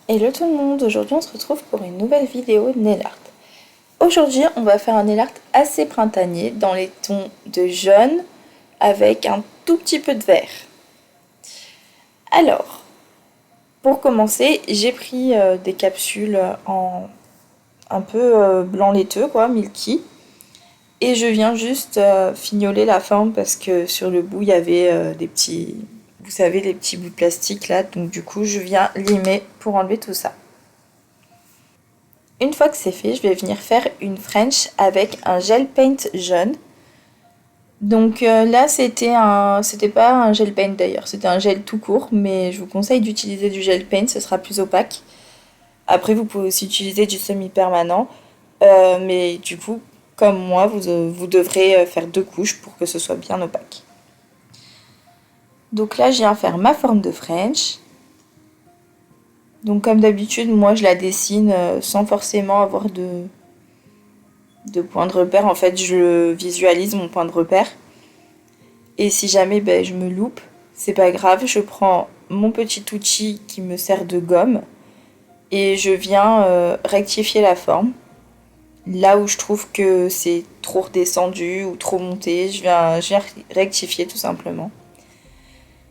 Hello tout le monde, aujourd'hui on se retrouve pour une nouvelle vidéo nail art. Aujourd'hui on va faire un nail art assez printanier dans les tons de jaune avec un tout petit peu de vert. Alors, pour commencer, j'ai pris des capsules en un peu blanc laiteux quoi, milky. Et je viens juste fignoler la forme parce que sur le bout il y avait des petits, vous savez, les petits bouts de plastique là. Donc du coup je viens limer pour enlever tout ça. Une fois que c'est fait, je vais venir faire une French avec un gel paint jaune. Donc là, c'était pas un gel paint d'ailleurs, c'était un gel tout court, mais je vous conseille d'utiliser du gel paint, ce sera plus opaque. Après, vous pouvez aussi utiliser du semi-permanent, mais du coup, comme moi, vous devrez faire 2 couches pour que ce soit bien opaque. Donc là, je viens faire ma forme de French. Donc comme d'habitude, moi je la dessine sans forcément avoir de point de repère. En fait, je visualise mon point de repère. Et si jamais je me loupe, c'est pas grave, je prends mon petit outil qui me sert de gomme et je viens rectifier la forme. Là où je trouve que c'est trop redescendu ou trop monté, je viens rectifier tout simplement.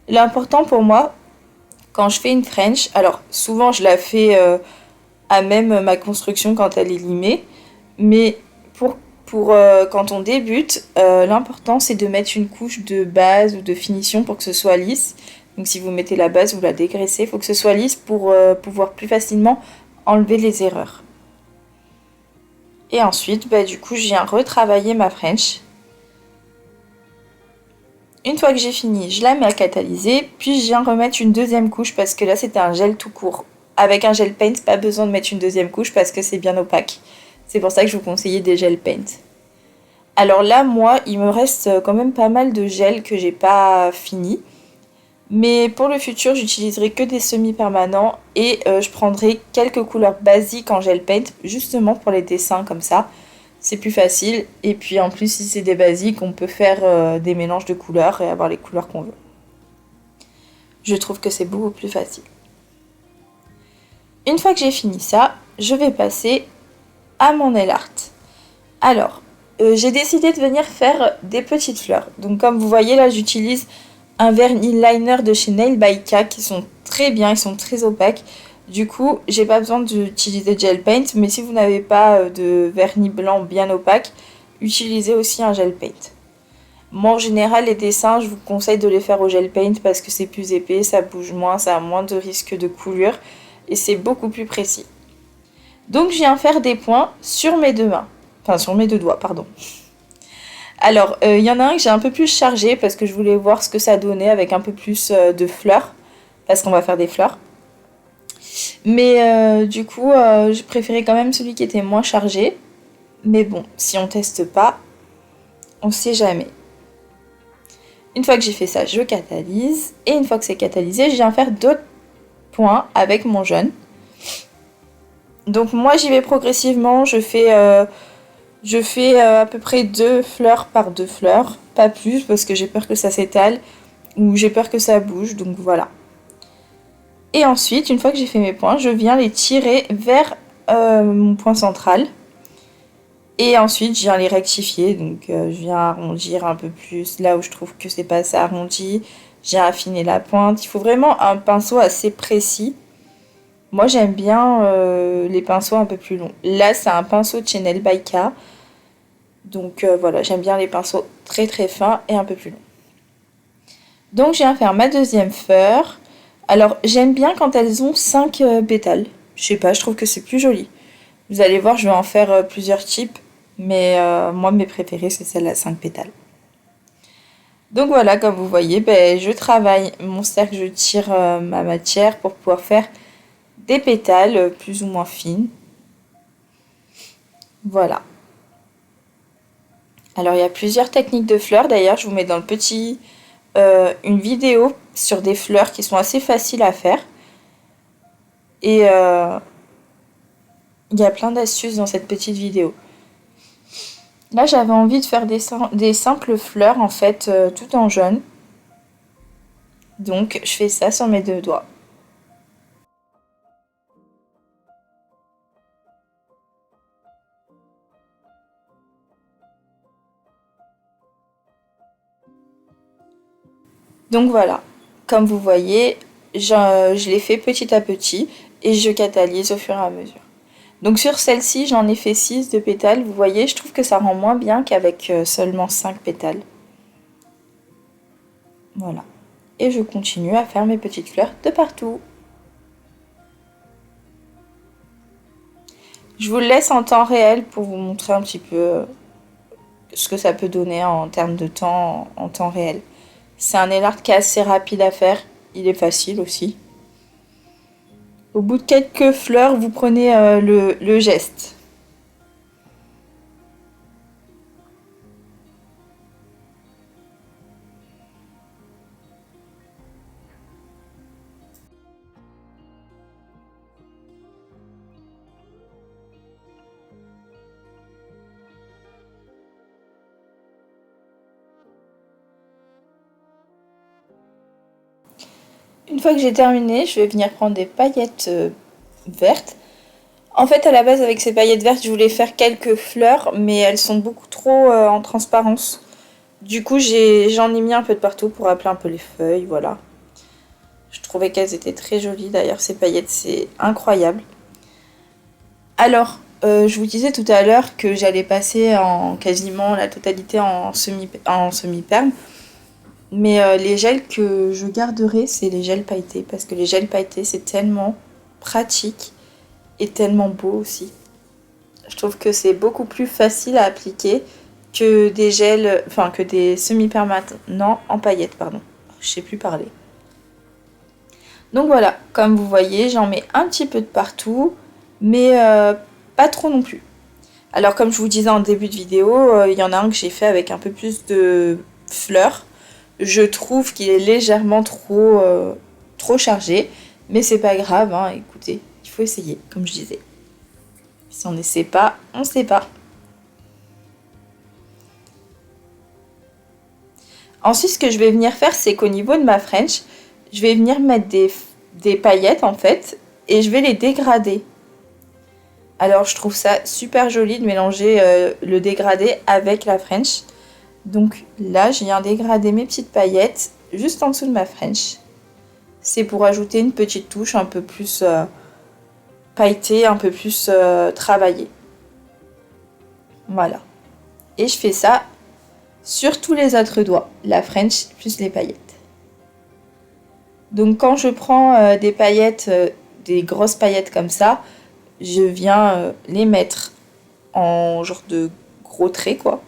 L'important pour moi, quand je fais une French, alors souvent je la fais à même ma construction quand elle est limée, mais pour quand on débute, l'important c'est de mettre une couche de base ou de finition pour que ce soit lisse. Donc si vous mettez la base, vous la dégraissez, il faut que ce soit lisse pour pouvoir plus facilement enlever les erreurs. Et ensuite, du coup, je viens retravailler ma French. Une fois que j'ai fini, je la mets à catalyser, puis je viens remettre une deuxième couche parce que là c'était un gel tout court. Avec un gel paint, pas besoin de mettre une deuxième couche parce que c'est bien opaque. C'est pour ça que je vous conseillais des gels paint. Alors là, moi, il me reste quand même pas mal de gel que j'ai pas fini. Mais pour le futur, j'utiliserai que des semi-permanents et je prendrai quelques couleurs basiques en gel paint, justement pour les dessins comme ça. C'est plus facile. Et puis en plus, si c'est des basiques, on peut faire des mélanges de couleurs et avoir les couleurs qu'on veut. Je trouve que c'est beaucoup plus facile. Une fois que j'ai fini ça, je vais passer à mon nail art. Alors, j'ai décidé de venir faire des petites fleurs. Donc comme vous voyez là, j'utilise un vernis liner de chez Nail by K qui sont très bien, ils sont très opaques. Du coup, j'ai pas besoin d'utiliser gel paint, mais si vous n'avez pas de vernis blanc bien opaque, utilisez aussi un gel paint. Moi en général, les dessins, je vous conseille de les faire au gel paint parce que c'est plus épais, ça bouge moins, ça a moins de risque de coulure et c'est beaucoup plus précis. Donc je viens faire des points sur mes deux mains. Enfin, sur mes deux doigts, pardon. Alors, il y en a un que j'ai un peu plus chargé parce que je voulais voir ce que ça donnait avec un peu plus de fleurs. Parce qu'on va faire des fleurs. Mais du coup, je préférais quand même celui qui était moins chargé. Mais bon, si on teste pas, on sait jamais. Une fois que j'ai fait ça, je catalyse. Et une fois que c'est catalysé, je viens faire d'autres points avec mon jaune. Donc moi, j'y vais progressivement. Je fais à peu près 2 fleurs par 2 fleurs, pas plus parce que j'ai peur que ça s'étale ou j'ai peur que ça bouge, donc voilà. Et ensuite, une fois que j'ai fait mes points, je viens les tirer vers mon point central. Et ensuite, je viens les rectifier, donc je viens arrondir un peu plus là où je trouve que c'est pas assez arrondi. Je viens affiner la pointe. Il faut vraiment un pinceau assez précis. Moi, j'aime bien les pinceaux un peu plus longs. Là, c'est un pinceau de Chanel by K. Donc voilà, j'aime bien les pinceaux très très fins et un peu plus longs. Donc je viens faire ma deuxième fleur. Alors j'aime bien quand elles ont 5 pétales. Je sais pas, je trouve que c'est plus joli. Vous allez voir, je vais en faire plusieurs types. Mais moi mes préférées c'est celle à 5 pétales. Donc voilà, comme vous voyez, je travaille mon cercle, je tire ma matière pour pouvoir faire des pétales plus ou moins fines. Voilà. Alors il y a plusieurs techniques de fleurs. D'ailleurs, je vous mets dans le petit une vidéo sur des fleurs qui sont assez faciles à faire. Et il y a plein d'astuces dans cette petite vidéo. Là, j'avais envie de faire des simples fleurs en fait, tout en jaune. Donc, je fais ça sur mes deux doigts. Donc voilà, comme vous voyez, je l'ai fait petit à petit et je catalyse au fur et à mesure. Donc sur celle-ci, j'en ai fait 6 de pétales. Vous voyez, je trouve que ça rend moins bien qu'avec seulement 5 pétales. Voilà. Et je continue à faire mes petites fleurs de partout. Je vous le laisse en temps réel pour vous montrer un petit peu ce que ça peut donner en termes de temps en temps réel. C'est un nail art qui est assez rapide à faire. Il est facile aussi. Au bout de quelques fleurs, vous prenez le geste. Une fois que j'ai terminé, je vais venir prendre des paillettes vertes. En fait, à la base, avec ces paillettes vertes, je voulais faire quelques fleurs, mais elles sont beaucoup trop en transparence. Du coup, j'en ai mis un peu de partout pour appeler un peu les feuilles, voilà. Je trouvais qu'elles étaient très jolies, d'ailleurs, ces paillettes, c'est incroyable. Alors, je vous disais tout à l'heure que j'allais passer en quasiment la totalité en semi-perme. Mais les gels que je garderai, c'est les gels pailletés. Parce que les gels pailletés, c'est tellement pratique et tellement beau aussi. Je trouve que c'est beaucoup plus facile à appliquer que des gels, enfin que des semi-permanents en paillettes, pardon. Je sais plus parler. Donc voilà, comme vous voyez, j'en mets un petit peu de partout, mais pas trop non plus. Alors comme je vous disais en début de vidéo, il y en a un que j'ai fait avec un peu plus de fleurs. Je trouve qu'il est légèrement trop chargé, mais c'est pas grave, hein, écoutez, il faut essayer, comme je disais. Si on n'essaie pas, on ne sait pas. Ensuite, ce que je vais venir faire, c'est qu'au niveau de ma French, je vais venir mettre des paillettes en fait, et je vais les dégrader. Alors je trouve ça super joli de mélanger le dégradé avec la French. Donc là, je viens dégrader mes petites paillettes juste en dessous de ma French. C'est pour ajouter une petite touche un peu plus pailletée, un peu plus travaillée. Voilà. Et je fais ça sur tous les autres doigts, la French plus les paillettes. Donc quand je prends des paillettes, des grosses paillettes comme ça, je viens les mettre en genre de gros traits quoi.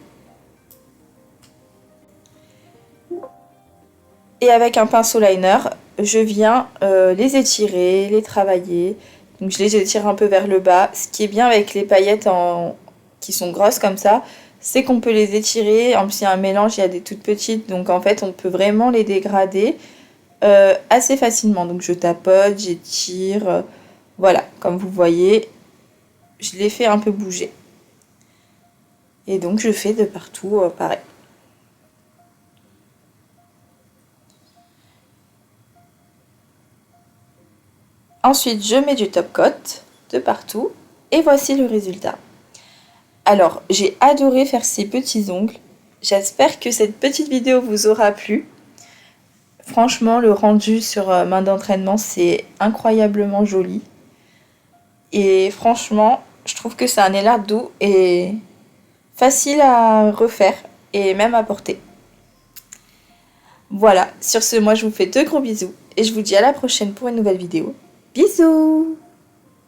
Et avec un pinceau liner, je viens les étirer, les travailler. Donc je les étire un peu vers le bas. Ce qui est bien avec les paillettes qui sont grosses comme ça, c'est qu'on peut les étirer. En plus il y a un mélange, il y a des toutes petites. Donc en fait on peut vraiment les dégrader assez facilement. Donc je tapote, j'étire. Voilà, comme vous voyez, je les fais un peu bouger. Et donc je fais de partout pareil. Ensuite, je mets du top coat de partout et voici le résultat. Alors, j'ai adoré faire ces petits ongles. J'espère que cette petite vidéo vous aura plu. Franchement, le rendu sur main d'entraînement, c'est incroyablement joli. Et franchement, je trouve que c'est un nail art doux et facile à refaire et même à porter. Voilà, sur ce, moi je vous fais de gros bisous et je vous dis à la prochaine pour une nouvelle vidéo. Bisous!